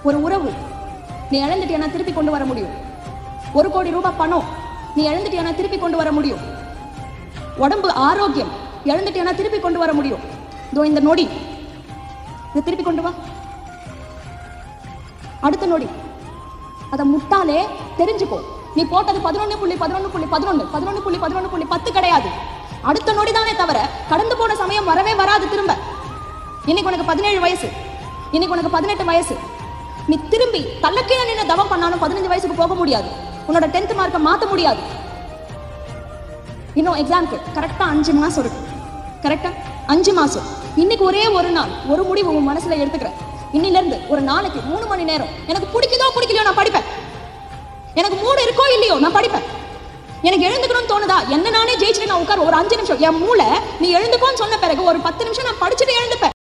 ஒரு உறவு நீ இழந்துட்டியானா திருப்பி கொண்டு வர முடியும். 1 கோடி ரூபாய் பணம் நீ இழந்துட்டியானா திருப்பி கொண்டு வர முடியும். உடம்பு ஆரோக்கியம் இழந்துட்டியானா திருப்பி கொண்டு வர முடியும். இதோ இந்த நொடி இதை திருப்பி கொண்டு வா. அடுத்த நொடி அதை முட்டாளே தெரிஞ்சுக்கோ. நீ போட்டது 11.11.11 கிடையாது. அடுத்த நொடி தானே தவிர கடந்து போன சமயம் வரவே வராது திரும்ப. இன்னைக்கு உனக்கு 17 வயசு, இன்னைக்கு உனக்கு 18 வயசு. நீ திரும்பி தள்ளக்கீழ நின்று தவம் பண்ணாலும் 15 வயசுக்கு போக முடியாது. உன்னோட 10th மார்க்கை மாற்ற முடியாது. இன்னும் எக்ஸாம்க்கு கரெக்டா 5 மாசம் இருக்கு. கரெக்டா 5 மாசம். இன்னைக்கு ஒரே ஒரு நாள் ஒரு முடிவு உன் மனசுல எடுத்துக்கிறேன். இன்னில இருந்து ஒரு நாளைக்கு 3 மணி நேரம் எனக்கு பிடிக்குதோ பிடிக்கலையோ நான் படிப்பேன். எனக்கு மூடு இருக்கோ இல்லையோ நான் படிப்பேன். எனக்கு எழுந்துக்கணும்னு தோணுதா என்ன நானே ஜெயிச்சுட்டு நான் உட்கார ஒரு 5 நிமிஷம் என் மூளை நீ எழுந்துக்கோன்னு சொன்ன பிறகு ஒரு 10 நிமிஷம் நான் படிச்சுட்டு எழுந்துப்பேன்.